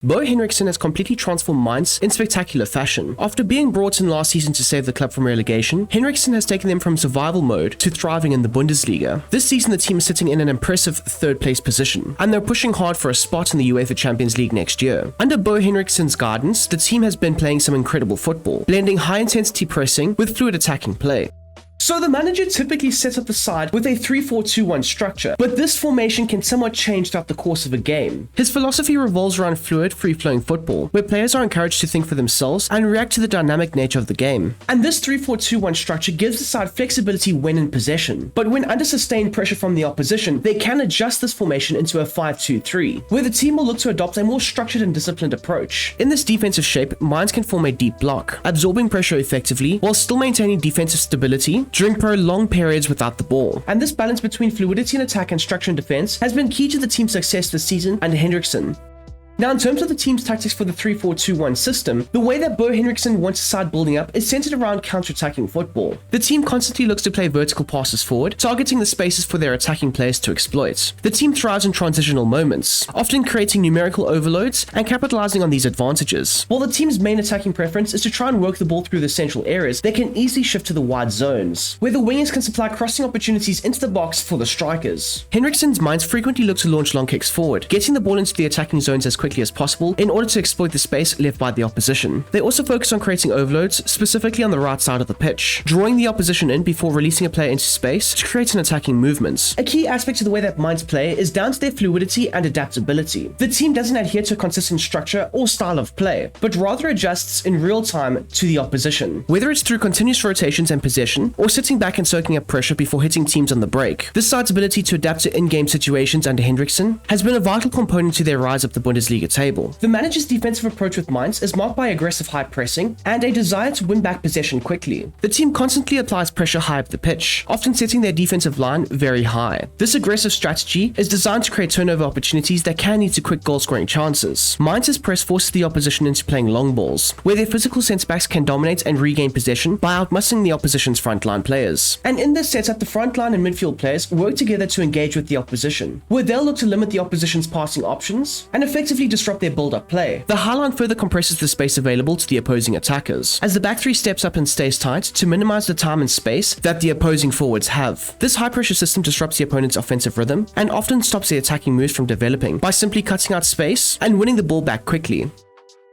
Bo Henriksen has completely transformed Mainz in spectacular fashion. After being brought in last season to save the club from relegation, Henriksen has taken them from survival mode to thriving in the Bundesliga. This season the team is sitting in an impressive third place position, and they're pushing hard for a spot in the UEFA Champions League next year. Under Bo Henriksen's guidance, the team has been playing some incredible football, blending high-intensity pressing with fluid attacking play. So the manager typically sets up the side with a 3-4-2-1 structure, but this formation can somewhat change throughout the course of a game. His philosophy revolves around fluid, free-flowing football, where players are encouraged to think for themselves and react to the dynamic nature of the game. And this 3-4-2-1 structure gives the side flexibility when in possession, but when under sustained pressure from the opposition, they can adjust this formation into a 5-2-3, where the team will look to adopt a more structured and disciplined approach. In this defensive shape, Mainz can form a deep block, absorbing pressure effectively while still maintaining defensive stability during prolonged periods without the ball. And this balance between fluidity in attack and structure in defense has been key to the team's success this season under Henriksen. Now, in terms of the team's tactics for the 3-4-2-1 system, the way that Bo Henriksen wants a side building up is centered around counter-attacking football. The team constantly looks to play vertical passes forward, targeting the spaces for their attacking players to exploit. The team thrives in transitional moments, often creating numerical overloads and capitalizing on these advantages. While the team's main attacking preference is to try and work the ball through the central areas, they can easily shift to the wide zones, where the wingers can supply crossing opportunities into the box for the strikers. Henriksen's Mainz frequently look to launch long kicks forward, getting the ball into the attacking zones as quickly as possible in order to exploit the space left by the opposition. They also focus on creating overloads, specifically on the right side of the pitch, drawing the opposition in before releasing a player into space to create an attacking movement. A key aspect to the way that Mainz play is down to their fluidity and adaptability. The team doesn't adhere to a consistent structure or style of play, but rather adjusts in real time to the opposition. Whether it's through continuous rotations and possession, or sitting back and soaking up pressure before hitting teams on the break, this side's ability to adapt to in-game situations under Henriksen has been a vital component to their rise up the Bundesliga table. The manager's defensive approach with Mainz is marked by aggressive high pressing and a desire to win back possession quickly. The team constantly applies pressure high up the pitch, often setting their defensive line very high. This aggressive strategy is designed to create turnover opportunities that can lead to quick goal-scoring chances. Mainz's press forces the opposition into playing long balls, where their physical centre-backs can dominate and regain possession by outmuscling the opposition's frontline players. And in this setup, the frontline and midfield players work together to engage with the opposition, where they'll look to limit the opposition's passing options and effectively disrupt their build-up play. The high line further compresses the space available to the opposing attackers, as the back three steps up and stays tight to minimize the time and space that the opposing forwards have. This high-pressure system disrupts the opponent's offensive rhythm and often stops the attacking moves from developing by simply cutting out space and winning the ball back quickly.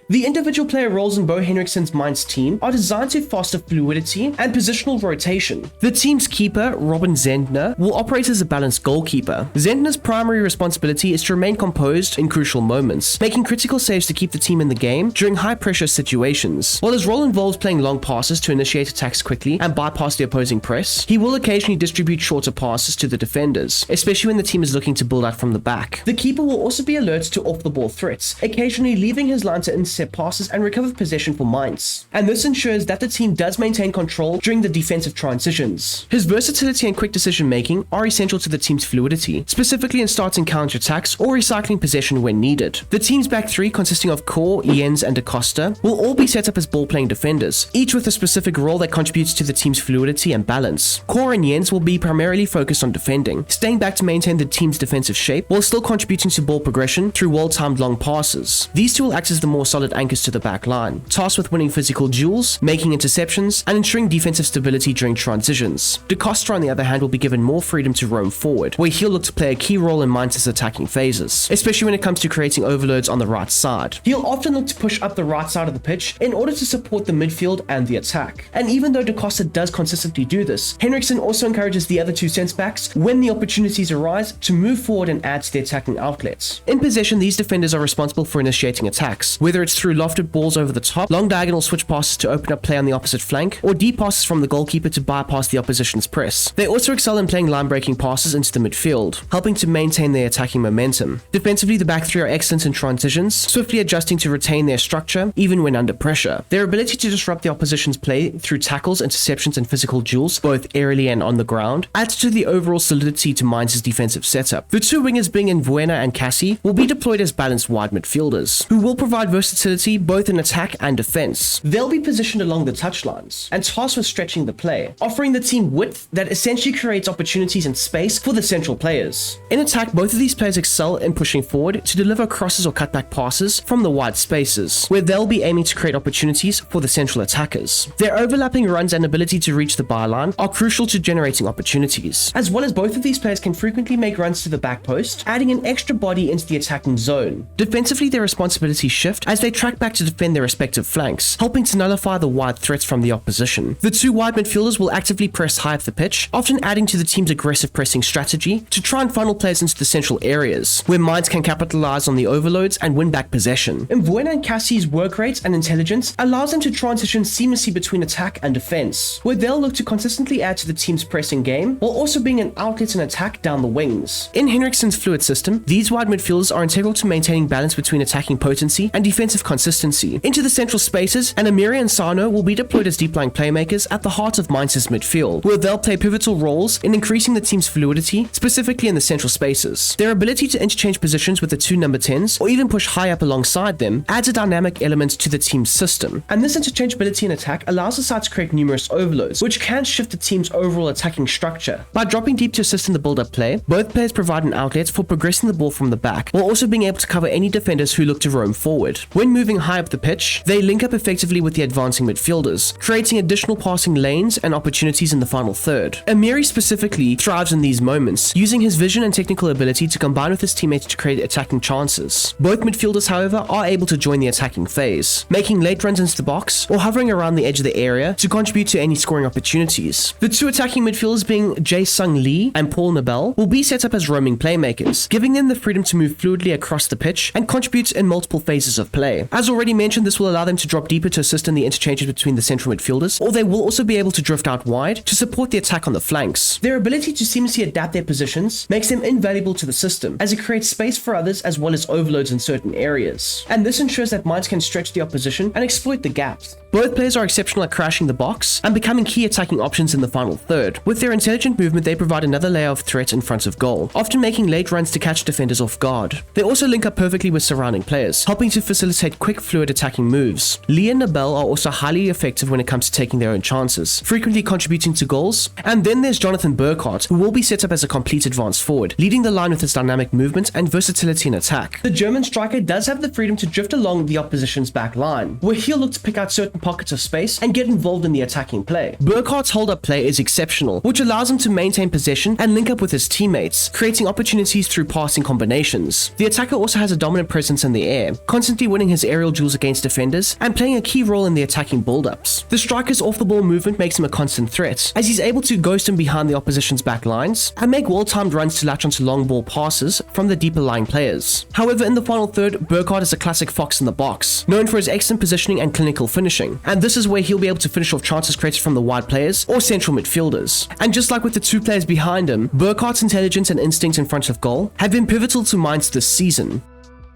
The individual player roles in Bo Henriksen's Mainz team are designed to foster fluidity and positional rotation. The team's keeper, Robin Zentner, will operate as a balanced goalkeeper. Zentner's primary responsibility is to remain composed in crucial moments, making critical saves to keep the team in the game during high-pressure situations. While his role involves playing long passes to initiate attacks quickly and bypass the opposing press, he will occasionally distribute shorter passes to the defenders, especially when the team is looking to build out from the back. The keeper will also be alert to off-the-ball threats, occasionally leaving his line to intercept passes and recover possession for Mainz. And this ensures that the team does maintain control during the defensive transitions. His versatility and quick decision making are essential to the team's fluidity, specifically in starting counter-attacks or recycling possession when needed. The team's back three, consisting of Kor, Jens, and Da Costa, will all be set up as ball-playing defenders, each with a specific role that contributes to the team's fluidity and balance. Kor and Jens will be primarily focused on defending, staying back to maintain the team's defensive shape while still contributing to ball progression through well-timed long passes. These two will act as the more solid anchors to the back line, tasked with winning physical duels, making interceptions, and ensuring defensive stability during transitions. Da Costa, on the other hand, will be given more freedom to roam forward, where he'll look to play a key role in Mainz's attacking phases, especially when it comes to creating overloads on the right side. He'll often look to push up the right side of the pitch in order to support the midfield and the attack. And even though Da Costa does consistently do this, Henriksen also encourages the other two centre-backs, when the opportunities arise, to move forward and add to the attacking outlets. In possession, these defenders are responsible for initiating attacks, whether it's through lofted balls over the top, long diagonal switch passes to open up play on the opposite flank, or deep passes from the goalkeeper to bypass the opposition's press. They also excel in playing line-breaking passes into the midfield, helping to maintain their attacking momentum. Defensively, the back three are excellent in transitions, swiftly adjusting to retain their structure, even when under pressure. Their ability to disrupt the opposition's play through tackles, interceptions, and physical duels, both aerially and on the ground, adds to the overall solidity to Mainz's defensive setup. The two wingers, being Buena and Cassie, will be deployed as balanced wide midfielders, who will provide versatility versatility both in attack and defense. They'll be positioned along the touchlines and tasked with stretching the play, offering the team width that essentially creates opportunities and space for the central players. In attack, both of these players excel in pushing forward to deliver crosses or cutback passes from the wide spaces, where they'll be aiming to create opportunities for the central attackers. Their overlapping runs and ability to reach the byline are crucial to generating opportunities, as well as both of these players can frequently make runs to the back post, adding an extra body into the attacking zone. Defensively, their responsibilities shift as they track back to defend their respective flanks, helping to nullify the wide threats from the opposition. The two wide midfielders will actively press high up the pitch, often adding to the team's aggressive pressing strategy to try and funnel players into the central areas, where Mainz can capitalize on the overloads and win back possession. Mvuena and Cassie's work rate and intelligence allows them to transition seamlessly between attack and defense, where they'll look to consistently add to the team's pressing game while also being an outlet in attack down the wings. In Henriksen's fluid system, these wide midfielders are integral to maintaining balance between attacking potency and defensive consistency. Into the central spaces, and Amiri and Sano will be deployed as deep-lying playmakers at the heart of Mainz's midfield, where they'll play pivotal roles in increasing the team's fluidity, specifically in the central spaces. Their ability to interchange positions with the two number 10s, or even push high up alongside them, adds a dynamic element to the team's system. And this interchangeability in attack allows the side to create numerous overloads, which can shift the team's overall attacking structure. By dropping deep to assist in the build-up play, both players provide an outlet for progressing the ball from the back, while also being able to cover any defenders who look to roam forward. When moving high up the pitch, they link up effectively with the advancing midfielders, creating additional passing lanes and opportunities in the final third. Amiri specifically thrives in these moments, using his vision and technical ability to combine with his teammates to create attacking chances. Both midfielders, however, are able to join the attacking phase, making late runs into the box or hovering around the edge of the area to contribute to any scoring opportunities. The two attacking midfielders, being Jae-Sung Lee and Paul Nobel, will be set up as roaming playmakers, giving them the freedom to move fluidly across the pitch and contribute in multiple phases of play. As already mentioned, this will allow them to drop deeper to assist in the interchanges between the central midfielders, or they will also be able to drift out wide to support the attack on the flanks. Their ability to seamlessly adapt their positions makes them invaluable to the system, as it creates space for others as well as overloads in certain areas. And this ensures that Mainz can stretch the opposition and exploit the gaps. Both players are exceptional at crashing the box and becoming key attacking options in the final third. With their intelligent movement, they provide another layer of threat in front of goal, often making late runs to catch defenders off guard. They also link up perfectly with surrounding players, helping to facilitate quick, fluid attacking moves. Lee and Nobel are also highly effective when it comes to taking their own chances, frequently contributing to goals. And then there's Jonathan Burkhardt, who will be set up as a complete advanced forward, leading the line with his dynamic movement and versatility in attack. The German striker does have the freedom to drift along the opposition's back line, where he'll look to pick out certain pockets of space and get involved in the attacking play. Burkhardt's hold-up play is exceptional, which allows him to maintain possession and link up with his teammates, creating opportunities through passing combinations. The attacker also has a dominant presence in the air, constantly winning his aerial duels against defenders and playing a key role in the attacking build-ups. The striker's off-the-ball movement makes him a constant threat, as he's able to ghost him behind the opposition's back lines and make well-timed runs to latch onto long ball passes from the deeper lying players. However, in the final third, Burkhardt is a classic fox in the box, known for his excellent positioning and clinical finishing, and this is where he'll be able to finish off chances created from the wide players or central midfielders. And just like with the two players behind him, Burkhardt's intelligence and instinct in front of goal have been pivotal to Mainz this season.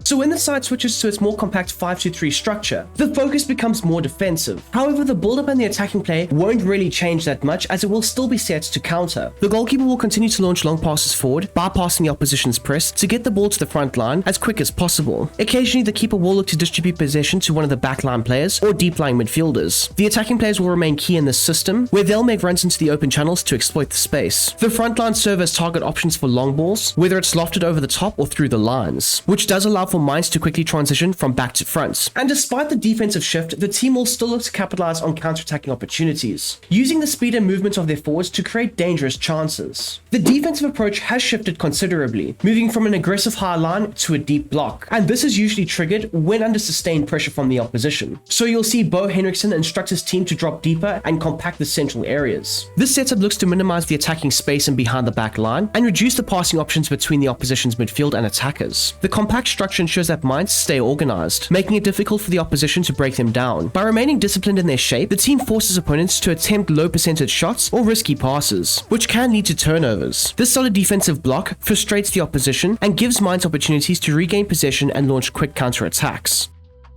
So when the side switches to its more compact 5-2-3 structure, the focus becomes more defensive. However, the build-up and the attacking play won't really change that much, as it will still be set to counter. The goalkeeper will continue to launch long passes forward, bypassing the opposition's press to get the ball to the front line as quick as possible. Occasionally, the keeper will look to distribute possession to one of the backline players or deep-lying midfielders. The attacking players will remain key in this system, where they'll make runs into the open channels to exploit the space. The front line serve as target options for long balls, whether it's lofted over the top or through the lines, which does allow for Mainz to quickly transition from back to front. And despite the defensive shift, the team will still look to capitalize on counter-attacking opportunities, using the speed and movement of their forwards to create dangerous chances. The defensive approach has shifted considerably, moving from an aggressive high line to a deep block, and this is usually triggered when under sustained pressure from the opposition. So you'll see Bo Henriksen instruct his team to drop deeper and compact the central areas. This setup looks to minimize the attacking space in behind the back line and reduce the passing options between the opposition's midfield and attackers. The compact structure ensures that Mainz stay organized, making it difficult for the opposition to break them down. By remaining disciplined in their shape, the team forces opponents to attempt low percentage shots or risky passes, which can lead to turnovers. This solid defensive block frustrates the opposition and gives Mainz opportunities to regain possession and launch quick counter-attacks.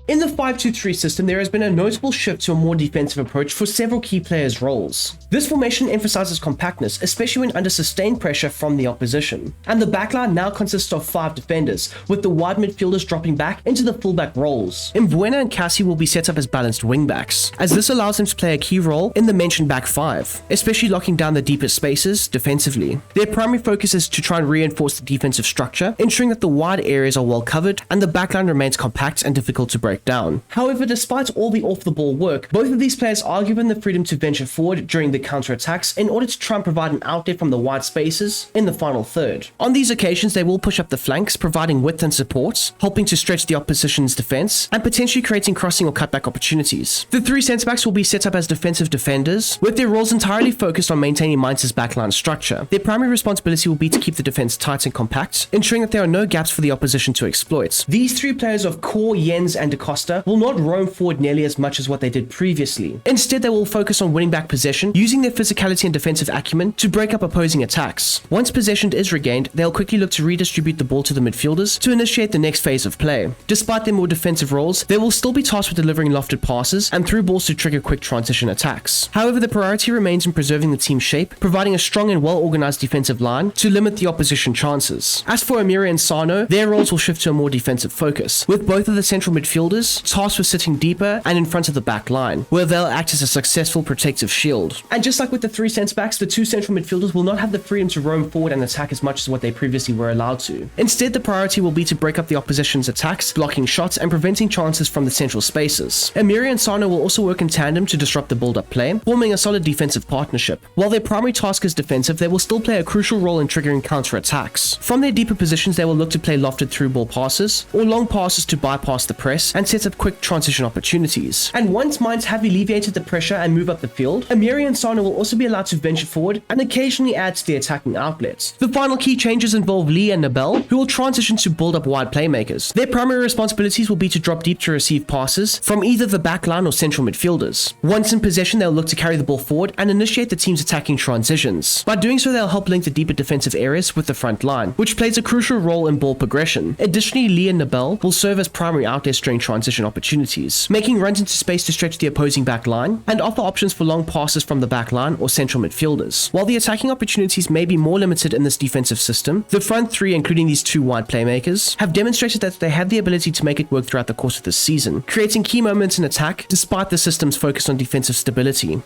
In the 5-2-3 system, there has been a notable shift to a more defensive approach for several key players' roles. This formation emphasizes compactness, especially when under sustained pressure from the opposition. And the backline now consists of 5 defenders, with the wide midfielders dropping back into the fullback roles. Mbuena and Cassie will be set up as balanced wingbacks, as this allows them to play a key role in the mentioned back 5, especially locking down the deepest spaces defensively. Their primary focus is to try and reinforce the defensive structure, ensuring that the wide areas are well covered and the backline remains compact and difficult to break down. However, despite all the off-the-ball work, both of these players are given the freedom to venture forward during the counter-attacks in order to try and provide an outlet from the wide spaces in the final third. On these occasions, they will push up the flanks, providing width and support, helping to stretch the opposition's defense, and potentially creating crossing or cutback opportunities. The 3 centre-backs will be set up as defensive defenders, with their roles entirely focused on maintaining Mainz's backline structure. Their primary responsibility will be to keep the defense tight and compact, ensuring that there are no gaps for the opposition to exploit. These 3 players of Core, Jens, and Da Costa will not roam forward nearly as much as what they did previously. Instead, they will focus on winning back possession, using their physicality and defensive acumen to break up opposing attacks. Once possession is regained, they'll quickly look to redistribute the ball to the midfielders to initiate the next phase of play. Despite their more defensive roles, they will still be tasked with delivering lofted passes and through balls to trigger quick transition attacks. However, the priority remains in preserving the team's shape, providing a strong and well-organized defensive line to limit the opposition chances. As for Amiri and Sano, their roles will shift to a more defensive focus, with both of the central midfielders tasked with sitting deeper and in front of the back line, where they'll act as a successful protective shield. And just like with the 3 centre-backs, the 2 central midfielders will not have the freedom to roam forward and attack as much as what they previously were allowed to. Instead, the priority will be to break up the opposition's attacks, blocking shots and preventing chances from the central spaces. Amiri and Sano will also work in tandem to disrupt the build-up play, forming a solid defensive partnership. While their primary task is defensive, they will still play a crucial role in triggering counter-attacks. From their deeper positions, they will look to play lofted through-ball passes or long passes to bypass the press and set up quick transition opportunities. And once Mainz have alleviated the pressure and move up the field, Amiri and Sano will also be allowed to venture forward and occasionally add to the attacking outlets. The final key changes involve Lee and Nabel, who will transition to build up wide playmakers. Their primary responsibilities will be to drop deep to receive passes from either the backline or central midfielders. Once in possession, they'll look to carry the ball forward and initiate the team's attacking transitions. By doing so, they'll help link the deeper defensive areas with the front line, which plays a crucial role in ball progression. Additionally, Lee and Nabel will serve as primary outlets during transition opportunities, making runs into space to stretch the opposing back line and offer options for long passes from the back line or central midfielders. While the attacking opportunities may be more limited in this defensive system, the front 3, including these 2 wide playmakers, have demonstrated that they have the ability to make it work throughout the course of this season, creating key moments in attack despite the system's focus on defensive stability.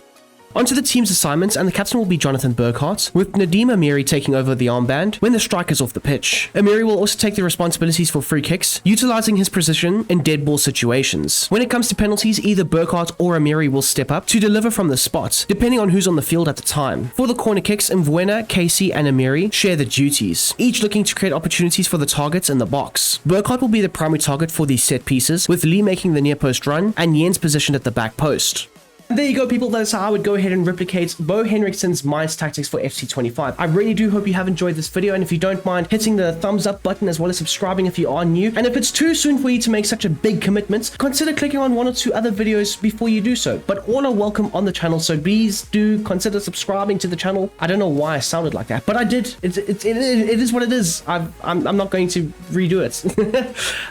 Onto the team's assignments, and the captain will be Jonathan Burkhardt, with Nadim Amiri taking over the armband when the striker's off the pitch. Amiri will also take the responsibilities for free kicks, utilizing his precision in dead ball situations. When it comes to penalties, either Burkhardt or Amiri will step up to deliver from the spot, depending on who's on the field at the time. For the corner kicks, Mbuena, Casey, and Amiri share the duties, each looking to create opportunities for the targets in the box. Burkhardt will be the primary target for these set pieces, with Lee making the near post run and Jens positioned at the back post. There you go, people. That's how I would go ahead and replicate Bo Henriksen's Mainz tactics for FC25. I really do hope you have enjoyed this video, and if you don't mind hitting the thumbs up button as well as subscribing if you are new. And if it's too soon for you to make such a big commitment, consider clicking on 1 or 2 other videos before you do so. But all are welcome on the channel, so please do consider subscribing to the channel. I don't know why I sounded like that, but I did. It is what it is. I'm not going to redo it.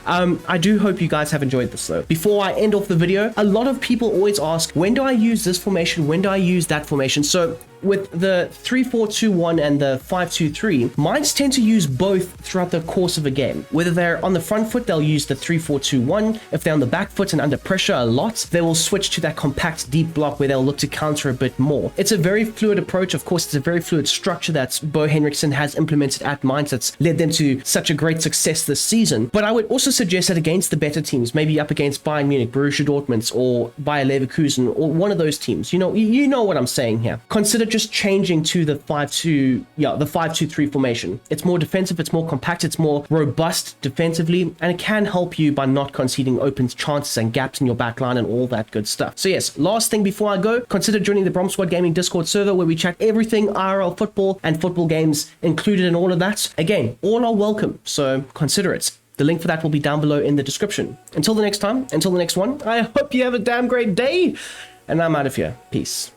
I do hope you guys have enjoyed this though. Before I end off the video, a lot of people always ask, when do I use this formation? When do I use that formation? So with the 3-4-2-1 and the 5-2-3, Mainz tend to use both throughout the course of a game. Whether they're on the front foot, they'll use the 3-4-2-1. If they're on the back foot and under pressure a lot, they will switch to that compact deep block where they'll look to counter a bit more. It's a very fluid approach. Of course, it's a very fluid structure that Bo Henriksen has implemented at Mainz that's led them to such a great success this season. But I would also suggest that against the better teams, maybe up against Bayern Munich, Borussia Dortmund, or Bayer Leverkusen, or one of those teams, you know what I'm saying here. Consider just changing to the 5-2-3 formation. It's more defensive, it's more compact, it's more robust defensively, and it can help you by not conceding open chances and gaps in your backline and all that good stuff. So yes, last thing before I go, consider joining the Brom Squad Gaming Discord server where we chat everything IRL football and football games included in all of that. Again, all are welcome, so consider it. The link for that will be down below in the description. Until the next time, until the next one, I hope you have a damn great day, and I'm out of here. Peace.